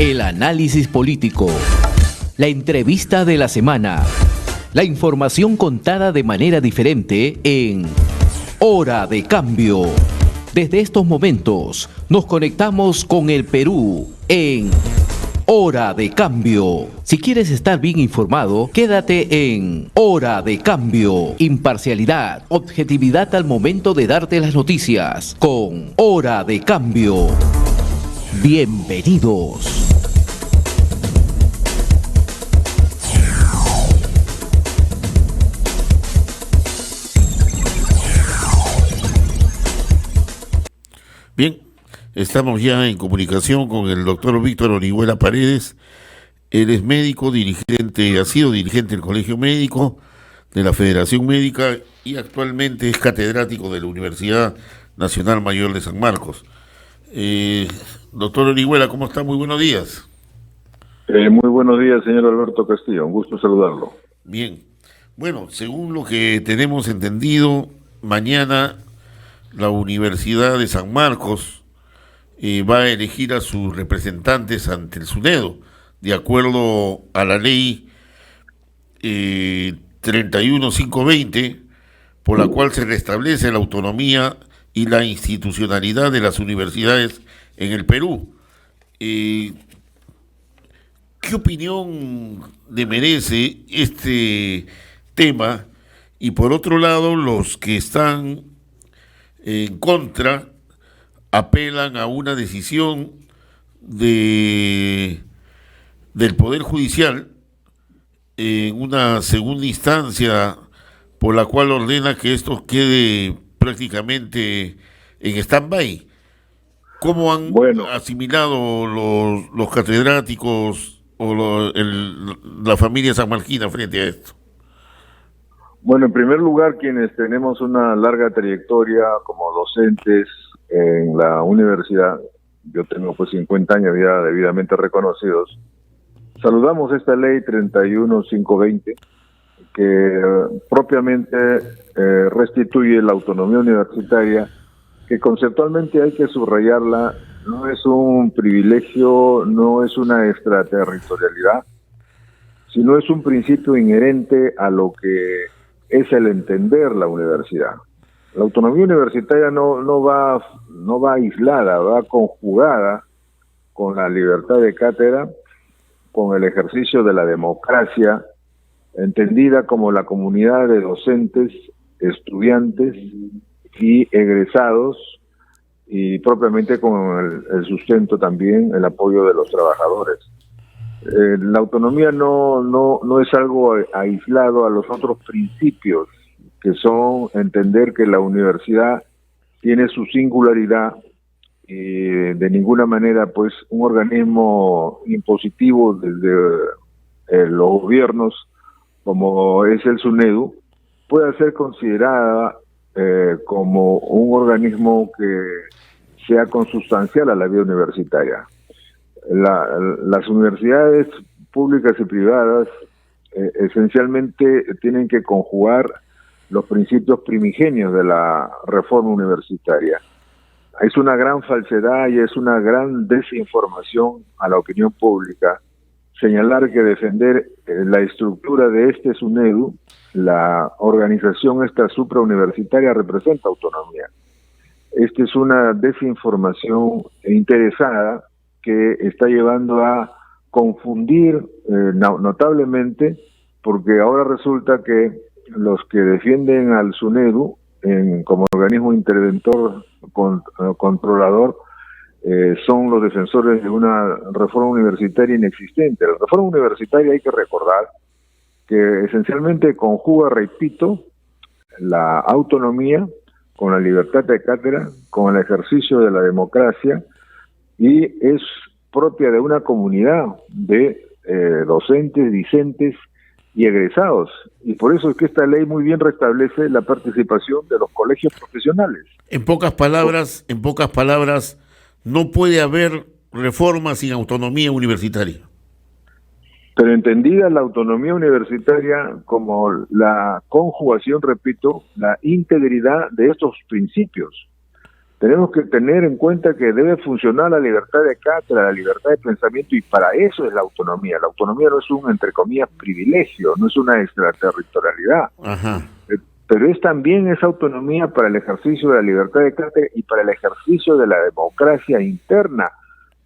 El análisis político, la entrevista de la semana, la información contada de manera diferente en Hora de Cambio. Desde estos momentos nos conectamos con el Perú en Hora de Cambio. Si quieres estar bien informado, quédate en Hora de Cambio. Imparcialidad, objetividad al momento de darte las noticias con Hora de Cambio. Bienvenidos. Bien, estamos ya en comunicación con el doctor Víctor Orihuela Paredes. Él es médico, ha sido dirigente del Colegio Médico, de la Federación Médica y actualmente es catedrático de la Universidad Nacional Mayor de San Marcos. Doctor Orihuela, ¿cómo está? Muy buenos días. Muy buenos días, señor Alberto Castillo. Un gusto saludarlo. Bien. Bueno, según lo que tenemos entendido, mañana la Universidad de San Marcos va a elegir a sus representantes ante el SUNEDO, de acuerdo a la ley 31520, por la cual se restablece la autonomía y la institucionalidad de las universidades en el Perú. ¿Qué opinión le merece este tema? Y por otro lado, los que están en contra apelan a una decisión del Poder Judicial en una segunda instancia por la cual ordena que esto quede prácticamente en stand-by. ¿Cómo han asimilado los catedráticos o la familia sanmarquina frente a esto? Bueno, en primer lugar, quienes tenemos una larga trayectoria como docentes en la universidad, yo tengo 50 años ya debidamente reconocidos, saludamos esta ley 31520 que propiamente restituye la autonomía universitaria, que conceptualmente hay que subrayarla, no es un privilegio, no es una extraterritorialidad, sino es un principio inherente a lo que es el entender la universidad. La autonomía universitaria no va aislada, va conjugada con la libertad de cátedra, con el ejercicio de la democracia, entendida como la comunidad de docentes, estudiantes y egresados, y propiamente con el sustento también, el apoyo de los trabajadores. La autonomía no es algo aislado a los otros principios, que son entender que la universidad tiene su singularidad y de ninguna manera pues un organismo impositivo desde los gobiernos como es el SUNEDU pueda ser considerada como un organismo que sea consustancial a la vida universitaria. Las universidades públicas y privadas esencialmente tienen que conjugar los principios primigenios de la reforma universitaria. Es una gran falsedad y es una gran desinformación a la opinión pública señalar que defender la estructura de este SUNEDU, la organización esta suprauniversitaria, representa autonomía. Esta es una desinformación interesada que está llevando a confundir notablemente, porque ahora resulta que los que defienden al SUNEDU como organismo interventor controlador son los defensores de una reforma universitaria inexistente. La reforma universitaria, hay que recordar que esencialmente conjuga, repito, la autonomía con la libertad de cátedra, con el ejercicio de la democracia, y es propia de una comunidad de docentes, discentes y egresados. Y por eso es que esta ley muy bien restablece la participación de los colegios profesionales. En pocas palabras, no puede haber reforma sin autonomía universitaria. Pero entendida la autonomía universitaria como la conjugación, repito, la integridad de estos principios. tenemos que tener en cuenta que debe funcionar la libertad de cátedra, la libertad de pensamiento, y para eso es la autonomía. La autonomía no es un, entre comillas, privilegio, no es una extraterritorialidad. Ajá. Pero es también esa autonomía para el ejercicio de la libertad de cátedra y para el ejercicio de la democracia interna,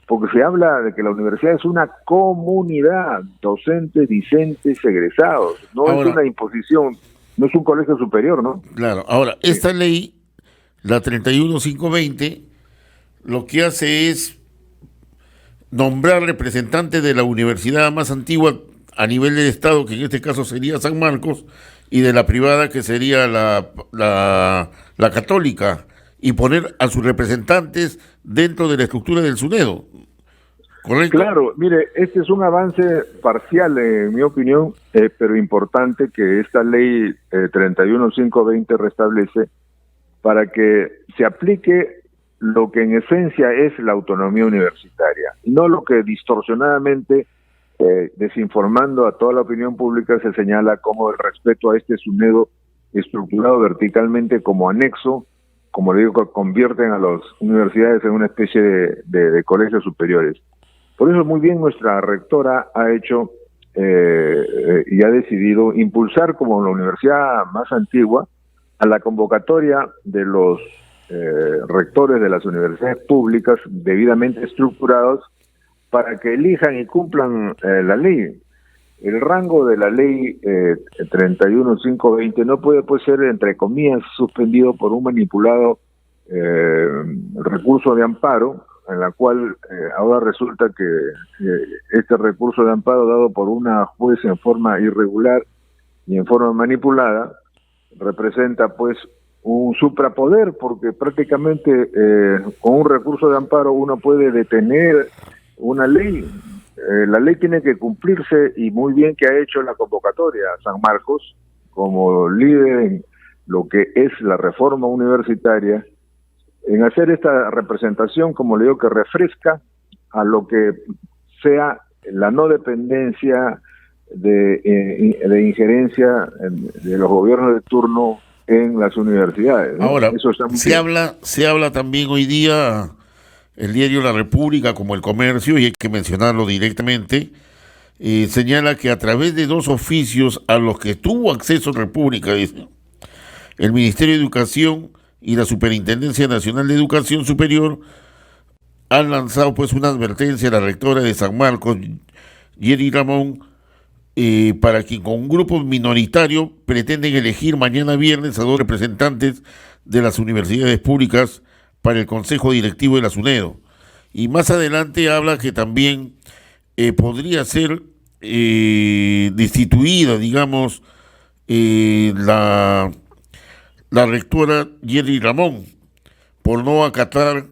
porque se habla de que la universidad es una comunidad, docentes, discentes, egresados, no Ahora, es una imposición, no es un colegio superior, ¿no? Claro, ahora, esta ley, la 31520, lo que hace es nombrar representantes de la universidad más antigua a nivel del Estado, que en este caso sería San Marcos, y de la privada, que sería la católica, y poner a sus representantes dentro de la estructura del SUNEDO, ¿correcto? Claro, mire, este es un avance parcial, en mi opinión, pero importante, que esta ley 31520 restablece para que se aplique lo que en esencia es la autonomía universitaria, y no lo que distorsionadamente, desinformando a toda la opinión pública, se señala como el respeto a este SUNEDO estructurado verticalmente como anexo, como le digo, que convierten a las universidades en una especie de colegios superiores. Por eso muy bien nuestra rectora ha hecho y ha decidido impulsar como la universidad más antigua a la convocatoria de los rectores de las universidades públicas debidamente estructurados para que elijan y cumplan la ley. El rango de la ley 31520 no puede ser, entre comillas, suspendido por un manipulado recurso de amparo, en la cual ahora resulta que este recurso de amparo dado por una juez en forma irregular y en forma manipulada representa pues un suprapoder, porque prácticamente con un recurso de amparo uno puede detener una ley. La ley tiene que cumplirse, y muy bien que ha hecho la convocatoria a San Marcos como líder en lo que es la reforma universitaria, en hacer esta representación, como le digo, que refresca a lo que sea la no dependencia de injerencia de los gobiernos de turno en las universidades, ¿no? Ahora, eso está muy se habla también hoy día, el diario La República, como El Comercio, y hay que mencionarlo directamente, señala que a través de 2 oficios a los que tuvo acceso República, dice, el Ministerio de Educación y la Superintendencia Nacional de Educación Superior han lanzado pues una advertencia a la rectora de San Marcos, Jerry Ramón, para que con un grupo minoritario pretenden elegir mañana viernes a 2 representantes de las universidades públicas para el Consejo Directivo de la SUNEDO. Y más adelante habla que también podría ser destituida, digamos, la rectora Jerry Ramón por no acatar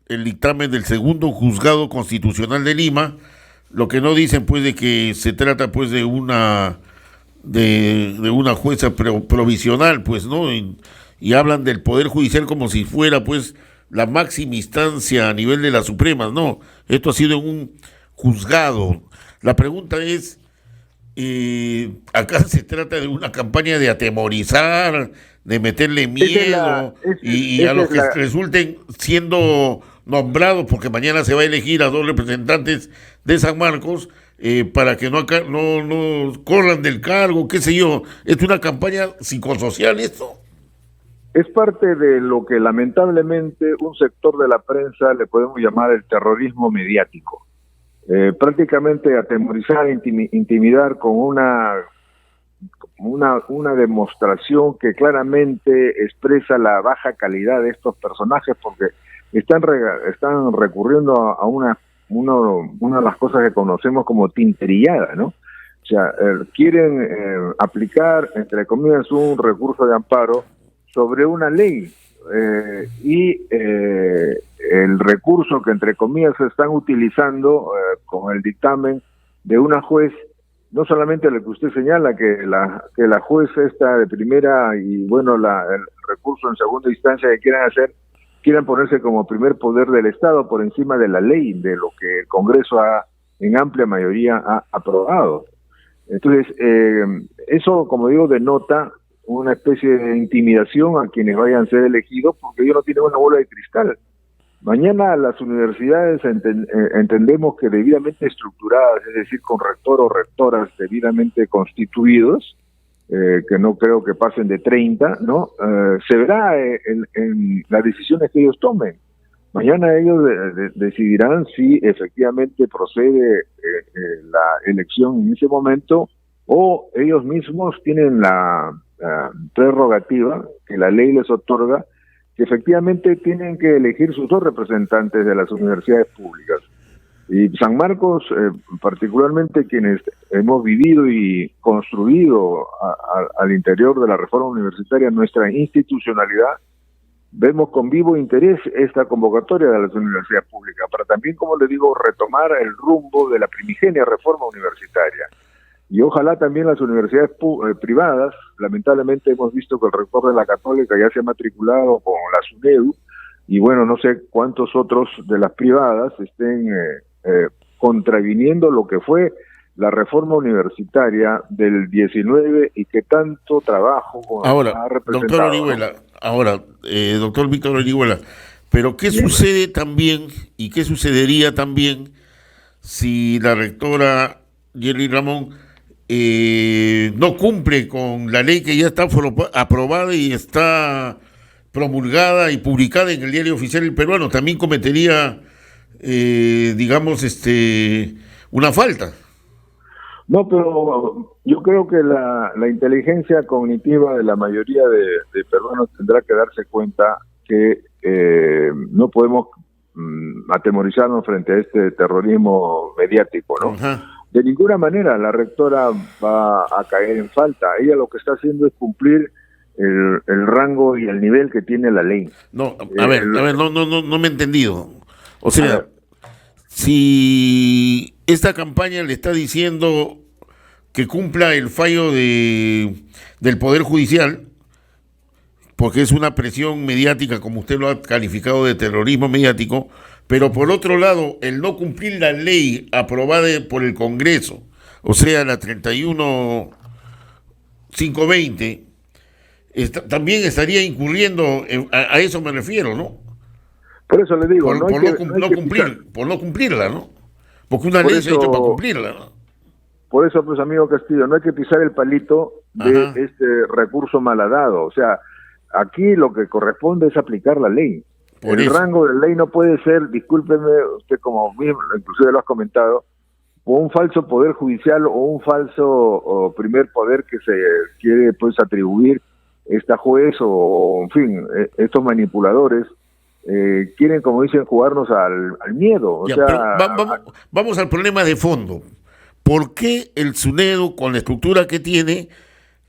el dictamen del segundo juzgado constitucional de Lima. Lo que no dicen pues de que se trata pues de una jueza provisional, pues, ¿no? Y hablan del Poder Judicial como si fuera pues la máxima instancia a nivel de las Supremas. No, esto ha sido en un juzgado. La pregunta es, acá se trata de una campaña de atemorizar, de meterle miedo, y a los que resulten siendo nombrados, porque mañana se va a elegir a 2 representantes de San Marcos, para que no corran del cargo, qué sé yo. ¿Es una campaña psicosocial esto? Es parte de lo que lamentablemente un sector de la prensa le podemos llamar el terrorismo mediático. Prácticamente atemorizar, intimidar con una demostración que claramente expresa la baja calidad de estos personajes, porque están recurriendo a una de las cosas que conocemos como tinterillada, ¿no? O sea, quieren aplicar, entre comillas, un recurso de amparo sobre una ley, y el recurso que, entre comillas, se están utilizando con el dictamen de una juez, no solamente lo que usted señala, que la juez esta de primera y bueno, el recurso en segunda instancia que quieran ponerse como primer poder del Estado por encima de la ley, de lo que el Congreso en amplia mayoría ha aprobado. Entonces, eso, como digo, denota una especie de intimidación a quienes vayan a ser elegidos, porque ellos no tienen una bola de cristal. Mañana las universidades entendemos que debidamente estructuradas, es decir, con rector o rectoras debidamente constituidos, que no creo que pasen de 30, ¿no? Se verá en las decisiones que ellos tomen. Mañana ellos decidirán si efectivamente procede la elección en ese momento, o ellos mismos tienen la prerrogativa que la ley les otorga, que efectivamente tienen que elegir sus dos representantes de las universidades públicas. Y San Marcos, particularmente quienes hemos vivido y construido al interior de la reforma universitaria nuestra institucionalidad, vemos con vivo interés esta convocatoria de las universidades públicas, para también, como le digo, retomar el rumbo de la primigenia reforma universitaria. Y ojalá también las universidades privadas, lamentablemente hemos visto que el rector de la Católica ya se ha matriculado con la SUNEDU, y bueno, no sé cuántos otros de las privadas estén contraviniendo lo que fue la reforma universitaria del 19 y que tanto trabajo ha representado. Doctor Víctor Orihuela, pero ¿qué sucede también y qué sucedería también si la rectora Yerly Ramón no cumple con la ley que ya está aprobada y está promulgada y publicada en el Diario Oficial del Peruano? También cometería, una falta. No, pero yo creo que la inteligencia cognitiva de la mayoría de peruanos tendrá que darse cuenta que no podemos atemorizarnos frente a este terrorismo mediático, ¿no? Ajá. De ninguna manera la rectora va a caer en falta. Ella lo que está haciendo es cumplir el rango y el nivel que tiene la ley. No, no me he entendido. O sea, si esta campaña le está diciendo que cumpla el fallo del Poder Judicial, porque es una presión mediática, como usted lo ha calificado, de terrorismo mediático, pero por otro lado, el no cumplir la ley aprobada por el Congreso, o sea, la 31.520, también estaría incurriendo, a eso me refiero, ¿no? Por eso le digo, por no cumplirla, ¿no? Porque una ley se ha hecho para cumplirla, ¿no? Por eso, pues, amigo Castillo, no hay que pisar el palito de este recurso malhadado. O sea, aquí lo que corresponde es aplicar la ley. El rango de ley no puede ser, discúlpeme, usted como mismo, inclusive lo has comentado, o un falso poder judicial o un falso primer poder que se quiere pues atribuir esta juez o en fin, estos manipuladores quieren, como dicen, jugarnos al miedo. Vamos al problema de fondo. ¿Por qué el SUNEDU, con la estructura que tiene,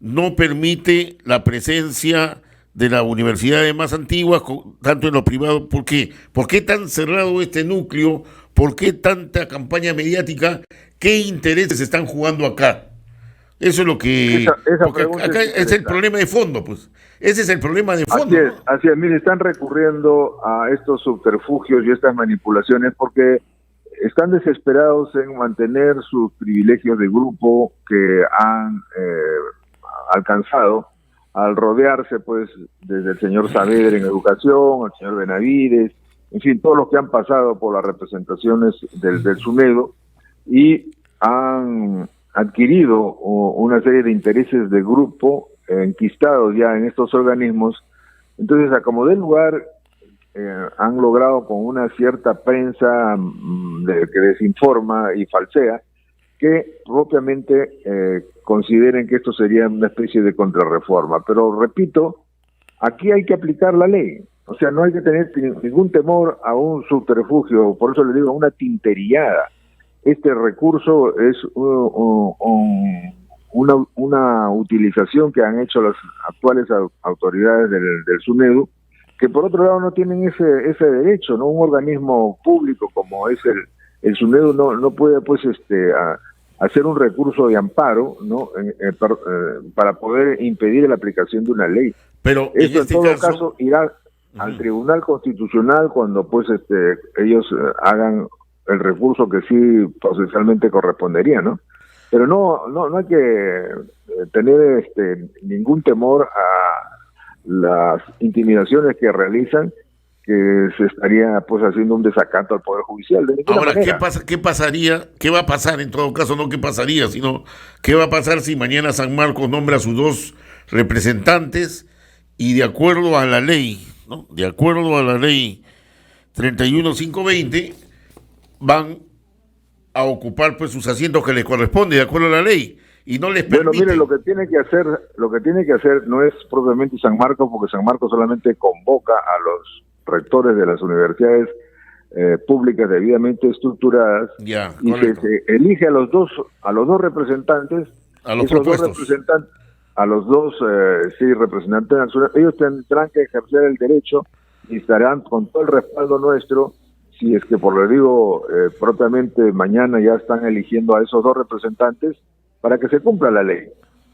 no permite la presencia de las universidades más antiguas, tanto en lo privado? ¿Por qué? ¿Por qué tan cerrado este núcleo? ¿Por qué tanta campaña mediática? ¿Qué intereses están jugando acá? Eso es lo que... porque acá es el problema de fondo, pues. Ese es el problema de fondo. Así es. Mire, están recurriendo a estos subterfugios y estas manipulaciones porque están desesperados en mantener sus privilegios de grupo que han alcanzado al rodearse, pues, desde el señor Saavedra en educación, el señor Benavides, en fin, todos los que han pasado por las representaciones del SUNEDU y han adquirido una serie de intereses de grupo enquistados ya en estos organismos. Entonces, a como dé lugar, han logrado con una cierta prensa que desinforma y falsea, que propiamente consideren que esto sería una especie de contrarreforma. Pero repito, aquí hay que aplicar la ley. O sea, no hay que tener ningún temor a un subterfugio, por eso le digo, una tinteriada. Este recurso es una utilización que han hecho las actuales autoridades del SUNEDU, que por otro lado no tienen ese derecho, ¿no? Un organismo público como es el SUNEDU no puede, pues, hacer un recurso de amparo, ¿no? Para poder impedir la aplicación de una ley. Pero eso en todo caso irá al Tribunal Constitucional cuando, pues, ellos hagan el recurso que sí procesalmente correspondería, ¿no? Pero no hay que tener ningún temor a las intimidaciones que realizan, que se estaría pues haciendo un desacato al Poder Judicial. De ninguna Ahora, manera. ¿qué pasaría? ¿Qué va a pasar en todo caso? No qué pasaría, sino qué va a pasar si mañana San Marcos nombra a sus 2 representantes y de acuerdo a la ley, ¿no? De acuerdo a la ley 31520, van a ocupar pues sus asientos que les corresponde de acuerdo a la ley y no les permite. Bueno, mire, lo que tiene que hacer no es propiamente San Marcos, porque San Marcos solamente convoca a los rectores de las universidades públicas debidamente estructuradas, Ya, y se elige a los dos representantes, a los esos propuestos. 2 representantes, a los 2 representantes nacionales. Ellos tendrán que ejercer el derecho y estarán con todo el respaldo nuestro. Si es que, por lo digo, propiamente mañana ya están eligiendo a esos 2 representantes para que se cumpla la ley.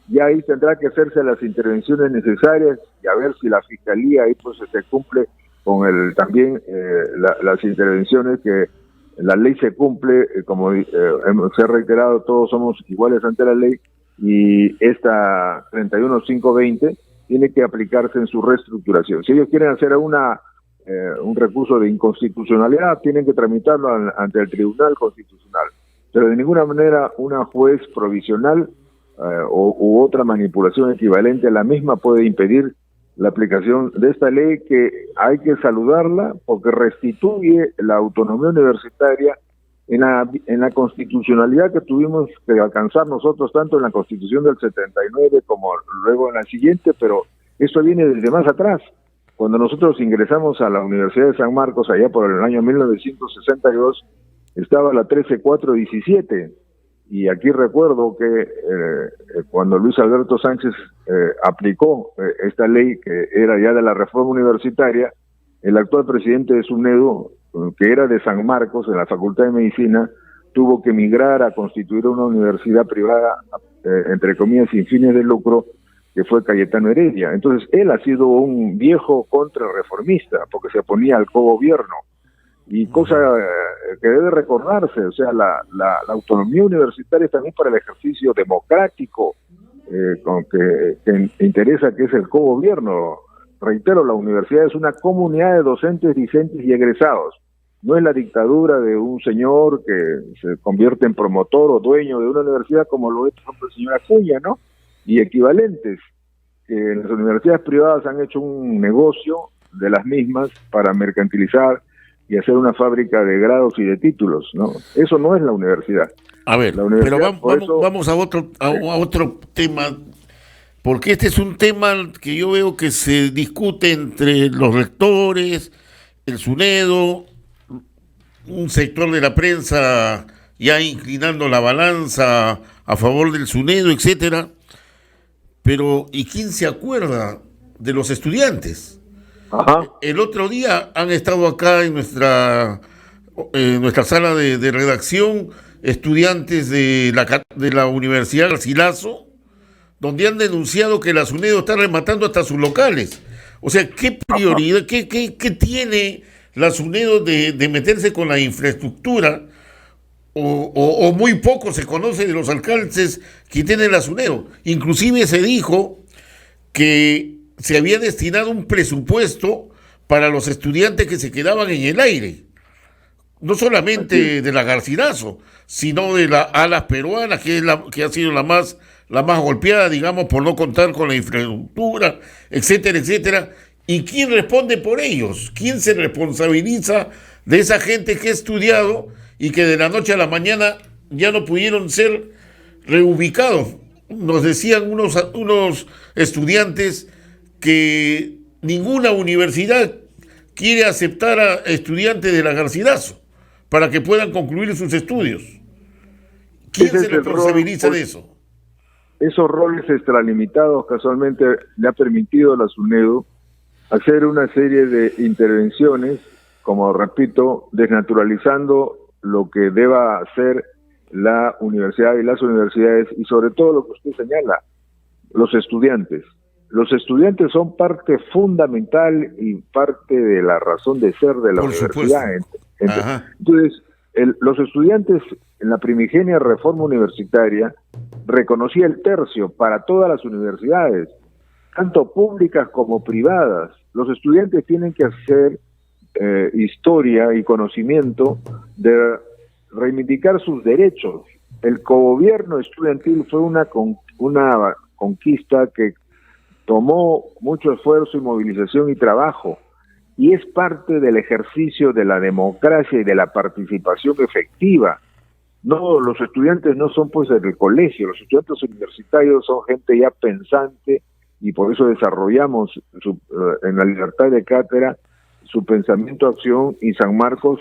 Y ahí tendrá que hacerse las intervenciones necesarias y a ver si la Fiscalía ahí pues se cumple con también las intervenciones, que la ley se cumple, como se ha reiterado, todos somos iguales ante la ley, y esta 31520 tiene que aplicarse en su reestructuración. Si ellos quieren hacer un recurso de inconstitucionalidad, tienen que tramitarlo ante el Tribunal Constitucional, pero de ninguna manera una juez provisional u otra manipulación equivalente a la misma puede impedir la aplicación de esta ley, que hay que saludarla porque restituye la autonomía universitaria en la constitucionalidad que tuvimos que alcanzar nosotros, tanto en la Constitución del 79 como luego en la siguiente, pero esto viene desde más atrás. Cuando nosotros ingresamos a la Universidad de San Marcos, allá por el año 1962, estaba la 13417, y aquí recuerdo que cuando Luis Alberto Sánchez aplicó esta ley, que era ya de la reforma universitaria, el actual presidente de SUNEDU, que era de San Marcos, en la Facultad de Medicina, tuvo que migrar a constituir una universidad privada, entre comillas, sin fines de lucro, que fue Cayetano Heredia. Entonces, él ha sido un viejo contrarreformista, porque se oponía al cogobierno. Y cosa que debe recordarse, o sea, la autonomía universitaria es también para el ejercicio democrático, con que interesa, que es el cogobierno. Reitero, la universidad es una comunidad de docentes, discentes y egresados. No es la dictadura de un señor que se convierte en promotor o dueño de una universidad, como lo es, por ejemplo, el señor Acuña, ¿no? Y equivalentes, que en las universidades privadas han hecho un negocio de las mismas para mercantilizar y hacer una fábrica de grados y de títulos, ¿no? Eso no es la universidad. A ver, universidad, pero vamos a otro tema, porque este es un tema que yo veo que se discute entre los rectores, el SUNEDU, un sector de la prensa ya inclinando la balanza a favor del SUNEDU, etcétera. Pero, ¿y quién se acuerda de los estudiantes? Ajá. El otro día han estado acá en nuestra sala de redacción estudiantes de la Universidad Garcilaso, donde han denunciado que la SUNEDU está rematando hasta sus locales. O sea, ¿qué prioridad, qué tiene la SUNEDU de meterse con la infraestructura? O muy poco se conoce de los alcances que tiene la SUNEDU. Inclusive se dijo que se había destinado un presupuesto para los estudiantes que se quedaban en el aire, no solamente de la Garcilaso, sino de la Alas Peruanas, que ha sido la más golpeada, digamos, por no contar con la infraestructura, etcétera, etcétera. ¿Y quién responde por ellos? ¿Quién se responsabiliza de esa gente que ha estudiado y que de la noche a la mañana ya no pudieron ser reubicados? Nos decían unos estudiantes que ninguna universidad quiere aceptar a estudiantes de la Garcilaso para que puedan concluir sus estudios. ¿Quién se responsabiliza de eso? Esos roles extralimitados casualmente le ha permitido a la SUNEDU hacer una serie de intervenciones, como repito, desnaturalizando lo que deba hacer la universidad y las universidades, y sobre todo lo que usted señala, los estudiantes. Los estudiantes son parte fundamental y parte de la razón de ser de la universidad. Entonces, los estudiantes en la primigenia reforma universitaria reconocía el tercio para todas las universidades, tanto públicas como privadas. Los estudiantes tienen que hacer historia y conocimiento de reivindicar sus derechos. El cogobierno estudiantil fue una conquista que tomó mucho esfuerzo y movilización y trabajo, y es parte del ejercicio de la democracia y de la participación efectiva. No, los estudiantes no son pues del colegio, los estudiantes universitarios son gente ya pensante, y por eso desarrollamos en la libertad de cátedra su pensamiento, acción, y San Marcos,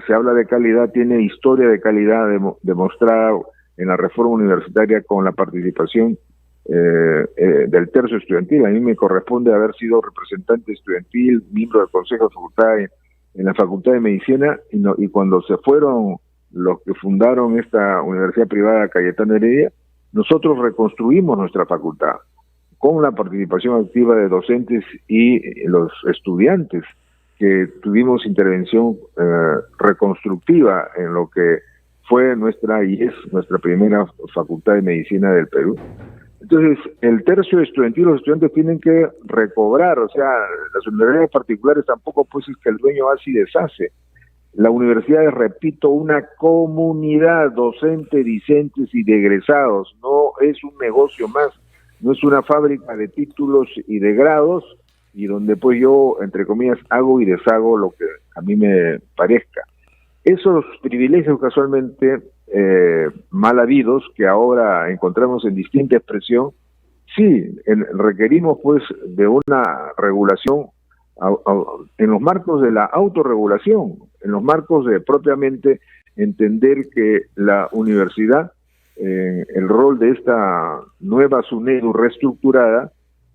se habla de calidad, tiene historia de calidad demostrada en la reforma universitaria con la participación del tercio estudiantil. A mí me corresponde haber sido representante estudiantil, miembro del Consejo de Facultad en la Facultad de Medicina, y cuando se fueron los que fundaron esta universidad privada Cayetano Heredia, nosotros reconstruimos nuestra facultad con la participación activa de docentes y los estudiantes, que tuvimos intervención reconstructiva en lo que fue nuestra y es nuestra primera Facultad de Medicina del Perú. Entonces, el tercio estudiantil, los estudiantes tienen que recobrar, o sea, las universidades particulares tampoco pues es que el dueño hace y deshace. La universidad es, repito, una comunidad docente, discentes y de egresados, no es un negocio más, no es una fábrica de títulos y de grados, y donde pues yo, entre comillas, hago y deshago lo que a mí me parezca. Esos privilegios casualmente mal habidos, que ahora encontramos en distinta expresión, sí, requerimos pues de una regulación en los marcos de la autorregulación, en los marcos de propiamente entender que la universidad, el rol de esta nueva SUNEDU reestructurada,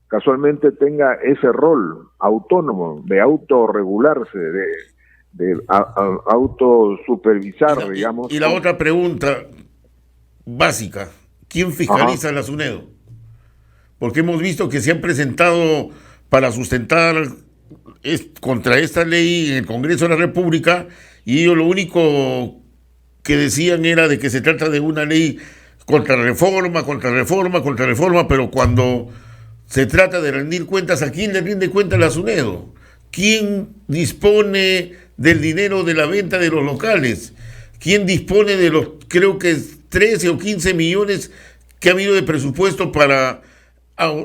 casualmente tenga ese rol autónomo de autorregularse, de autosupervisar, digamos. Y la otra pregunta básica, ¿quién fiscaliza la SUNEDU? Porque hemos visto que se han presentado para sustentar contra esta ley en el Congreso de la República, y ellos lo único que decían era de que se trata de una ley contra reforma, pero cuando se trata de rendir cuentas, ¿a quién le rinde cuenta la SUNEDU? ¿Quién dispone del dinero de la venta de los locales? ¿Quién dispone de los, creo que 13 o 15 millones que ha habido de presupuesto para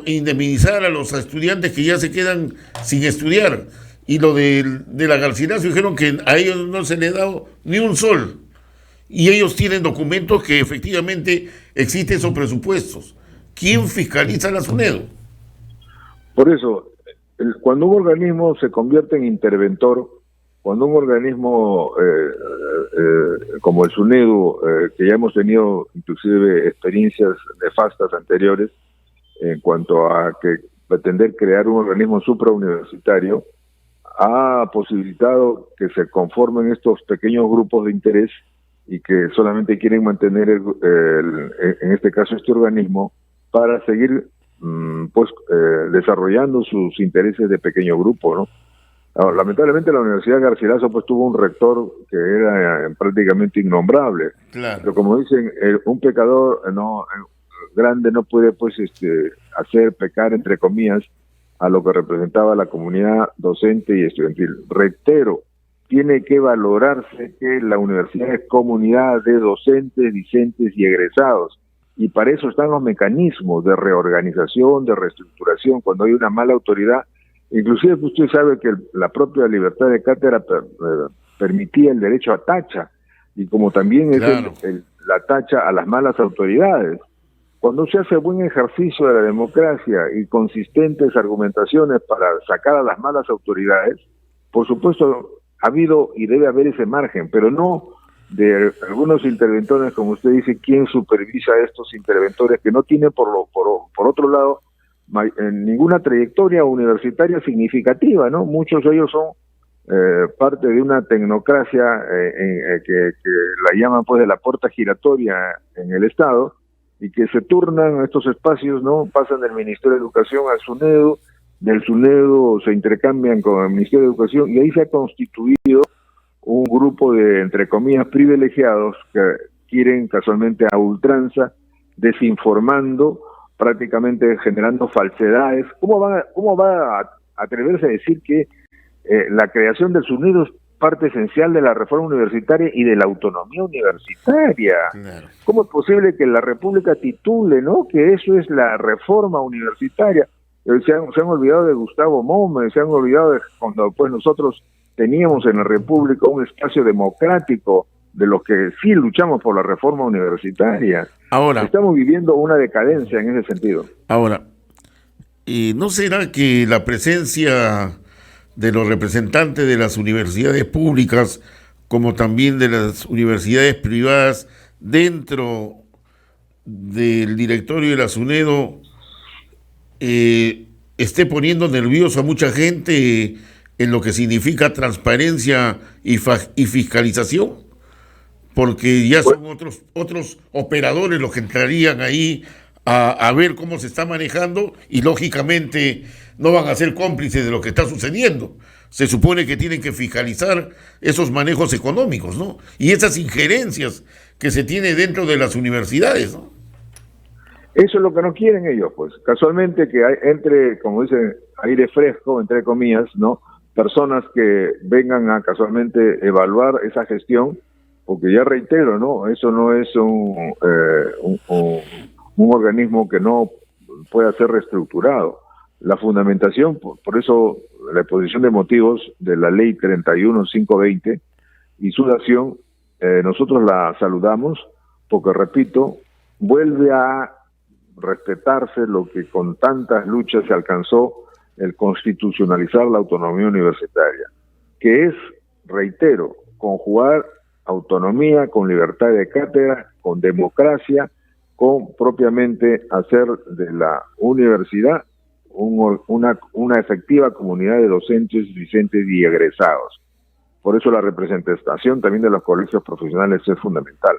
indemnizar a los estudiantes que ya se quedan sin estudiar? Y lo de la Garcilaso, dijeron que a ellos no se les ha dado ni un sol, y ellos tienen documentos que efectivamente existen esos presupuestos. ¿Quién fiscaliza la SUNEDU? Por eso, cuando un organismo se convierte en interventor, cuando un organismo como el SUNEDU, que ya hemos tenido inclusive experiencias nefastas anteriores en cuanto a que pretender crear un organismo suprauniversitario, ha posibilitado que se conformen estos pequeños grupos de interés y que solamente quieren mantener en este caso este organismo para seguir desarrollando sus intereses de pequeño grupo, ¿no? Ahora, lamentablemente la Universidad Garcilaso pues tuvo un rector que era prácticamente innombrable. Claro. Pero como dicen, un pecador grande no puede pues hacer pecar, entre comillas, a lo que representaba la comunidad docente y estudiantil. Reitero, tiene que valorarse que la universidad es comunidad de docentes, discentes y egresados, y para eso están los mecanismos de reorganización, de reestructuración, cuando hay una mala autoridad. Inclusive usted sabe que la propia libertad de cátedra permitía el derecho a tacha, y como también claro, es la tacha a las malas autoridades. Cuando se hace buen ejercicio de la democracia y consistentes argumentaciones para sacar a las malas autoridades, por supuesto ha habido y debe haber ese margen, pero no de algunos interventores, como usted dice, ¿quién supervisa a estos interventores que no tienen por otro lado ninguna trayectoria universitaria significativa, ¿no? Muchos de ellos son parte de una tecnocracia que la llaman pues de la puerta giratoria en el Estado, y que se turnan estos espacios, ¿no? Pasan del Ministerio de Educación al SUNEDU, del SUNEDU se intercambian con el Ministerio de Educación, y ahí se ha constituido un grupo de, entre comillas, privilegiados que quieren casualmente a ultranza desinformando, prácticamente generando falsedades. ¿Cómo va a atreverse a decir que la creación del SUNEDO es parte esencial de la reforma universitaria y de la autonomía universitaria? Claro. ¿Cómo es posible que la República titule, ¿no?, que eso es la reforma universitaria? Se han olvidado de Gustavo Momme, se han olvidado de cuando pues nosotros teníamos en la República un espacio democrático, de los que sí luchamos por la reforma universitaria. Ahora, estamos viviendo una decadencia en ese sentido. Ahora, ¿no será que la presencia de los representantes de las universidades públicas, como también de las universidades privadas, dentro del directorio de la SUNEDO, esté poniendo nervioso a mucha gente en lo que significa transparencia y fiscalización? Porque ya son otros operadores los que entrarían ahí a ver cómo se está manejando y lógicamente no van a ser cómplices de lo que está sucediendo. Se supone que tienen que fiscalizar esos manejos económicos, ¿no? Y esas injerencias que se tiene dentro de las universidades, ¿no? Eso es lo que no quieren ellos, pues. Casualmente que entre, como dicen, aire fresco, entre comillas, ¿no?, personas que vengan a casualmente evaluar esa gestión, porque ya reitero, ¿no?, eso no es un organismo que no pueda ser reestructurado. La fundamentación, por eso la exposición de motivos de la ley 31.520 y su dación, nosotros la saludamos porque, repito, vuelve a respetarse lo que con tantas luchas se alcanzó, el constitucionalizar la autonomía universitaria, que es, reitero, conjugar autonomía con libertad de cátedra, con democracia, con propiamente hacer de la universidad una efectiva comunidad de docentes, discentes y egresados. Por eso la representación también de los colegios profesionales es fundamental.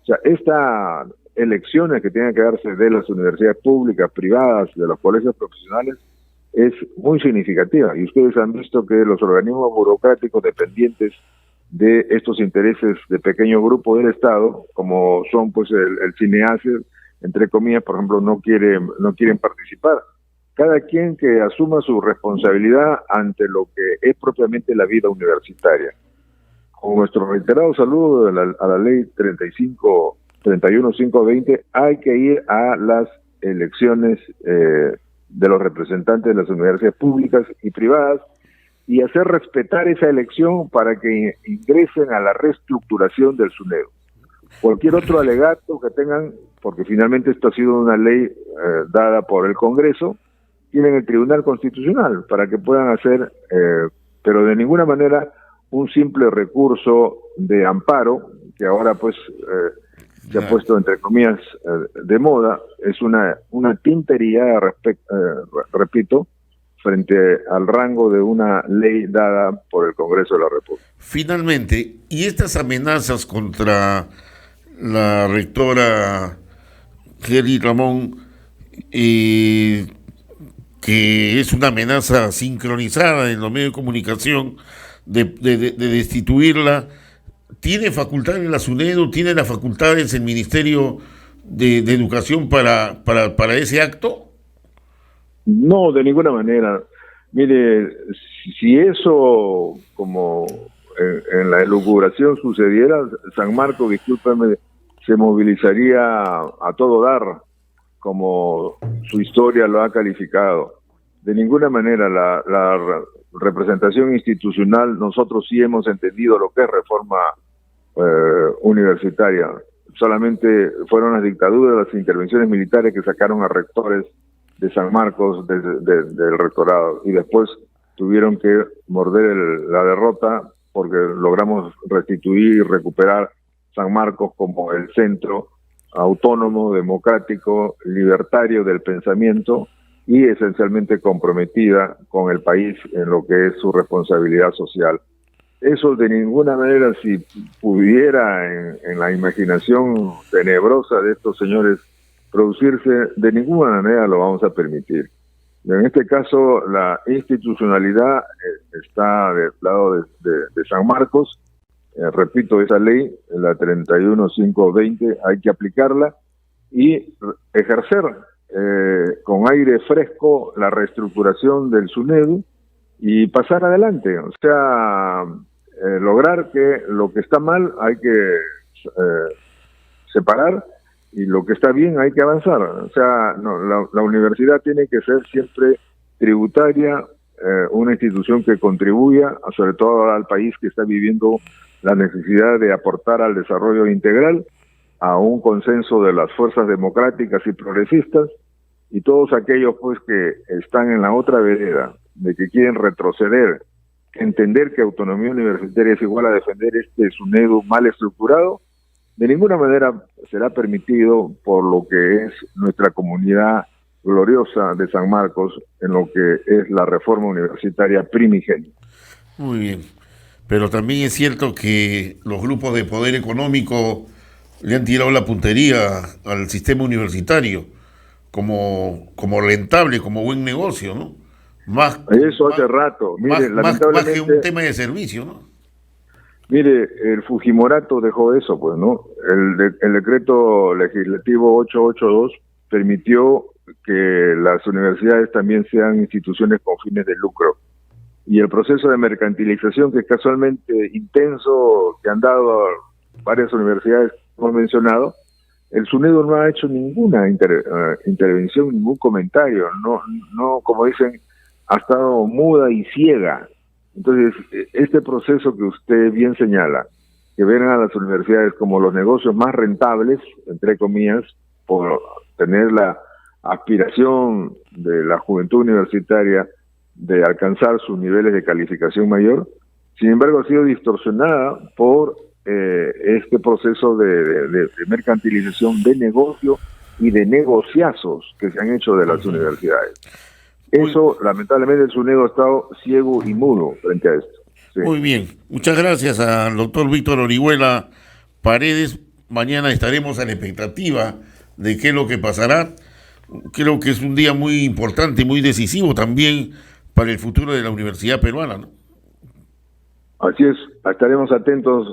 O sea, estas elecciones que tienen que darse de las universidades públicas, privadas, de los colegios profesionales, es muy significativa. Y ustedes han visto que los organismos burocráticos dependientes de estos intereses de pequeño grupo del Estado, como son pues el CINEACE, entre comillas, por ejemplo, no quieren participar. Cada quien que asuma su responsabilidad ante lo que es propiamente la vida universitaria. Con nuestro reiterado saludo a la ley 31.520, hay que ir a las elecciones de los representantes de las universidades públicas y privadas y hacer respetar esa elección para que ingresen a la reestructuración del SUNEDO. Cualquier otro alegato que tengan, porque finalmente esto ha sido una ley dada por el Congreso, tienen el Tribunal Constitucional para que puedan hacer, pero de ninguna manera un simple recurso de amparo, que ahora pues se ha puesto entre comillas de moda, es una tintería, repito, frente al rango de una ley dada por el Congreso de la República. Finalmente, ¿y estas amenazas contra la rectora Kelly Ramón, que es una amenaza sincronizada en los medios de comunicación de destituirla, tiene facultades en la SUNEDO, tiene las facultades el Ministerio de Educación para ese acto? No, de ninguna manera. Mire, si eso, como en la elucubración sucediera, San Marcos, discúlpeme, se movilizaría a todo dar, como su historia lo ha calificado. De ninguna manera la representación institucional, nosotros sí hemos entendido lo que es reforma universitaria. Solamente fueron las dictaduras, las intervenciones militares que sacaron a rectores de San Marcos del rectorado y después tuvieron que morder la derrota porque logramos restituir y recuperar San Marcos como el centro autónomo, democrático, libertario del pensamiento y esencialmente comprometida con el país en lo que es su responsabilidad social. Eso de ninguna manera, si pudiera en la imaginación tenebrosa de estos señores producirse, de ninguna manera lo vamos a permitir. En este caso, la institucionalidad está del lado de San Marcos. Repito, esa ley, la 31.520, hay que aplicarla y ejercer con aire fresco la reestructuración del SUNEDU y pasar adelante, o sea, lograr que lo que está mal hay que separar y lo que está bien hay que avanzar. O sea, no, la universidad tiene que ser siempre tributaria, una institución que contribuya, sobre todo al país que está viviendo la necesidad de aportar al desarrollo integral, a un consenso de las fuerzas democráticas y progresistas, y todos aquellos pues que están en la otra vereda, de que quieren retroceder, entender que autonomía universitaria es igual a defender este SUNEDU mal estructurado, de ninguna manera será permitido por lo que es nuestra comunidad gloriosa de San Marcos en lo que es la reforma universitaria primigenia. Muy bien, pero también es cierto que los grupos de poder económico le han tirado la puntería al sistema universitario como rentable, como buen negocio, ¿no? Eso hace rato. Mire, más que un tema de servicio, ¿no? Mire, el Fujimorato dejó eso, pues, ¿no? El decreto legislativo 882 permitió que las universidades también sean instituciones con fines de lucro. Y el proceso de mercantilización, que es casualmente intenso, que han dado varias universidades, como hemos mencionado, el SUNEDU no ha hecho ninguna intervención, ningún comentario, no, como dicen, ha estado muda y ciega. Entonces, este proceso que usted bien señala, que ven a las universidades como los negocios más rentables, entre comillas, por tener la aspiración de la juventud universitaria de alcanzar sus niveles de calificación mayor, sin embargo ha sido distorsionada por este proceso de mercantilización de negocio y de negociazos que se han hecho de las universidades. Eso, lamentablemente, el SUNEDU ha estado ciego y mudo frente a esto. Sí. Muy bien. Muchas gracias al doctor Víctor Orihuela Paredes. Mañana estaremos a la expectativa de qué es lo que pasará. Creo que es un día muy importante, muy decisivo también para el futuro de la universidad peruana, ¿no? Así es. Estaremos atentos,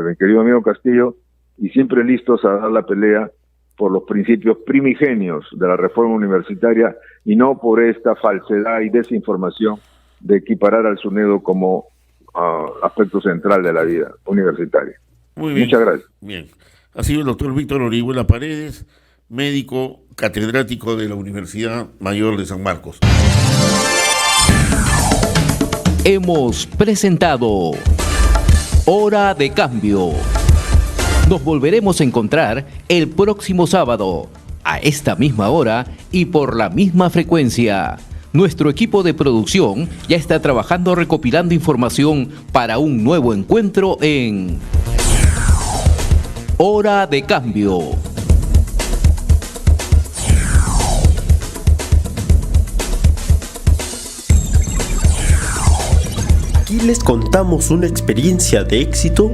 mi querido amigo Castillo, y siempre listos a dar la pelea por los principios primigenios de la reforma universitaria y no por esta falsedad y desinformación de equiparar al SUNEDU como aspecto central de la vida universitaria. Muy bien. Muchas gracias. Bien. Ha sido el doctor Víctor Orihuela Paredes, médico catedrático de la Universidad Mayor de San Marcos. Hemos presentado Hora de Cambio. Nos volveremos a encontrar el próximo sábado, a esta misma hora y por la misma frecuencia. Nuestro equipo de producción ya está trabajando recopilando información para un nuevo encuentro en Hora de Cambio. Aquí les contamos una experiencia de éxito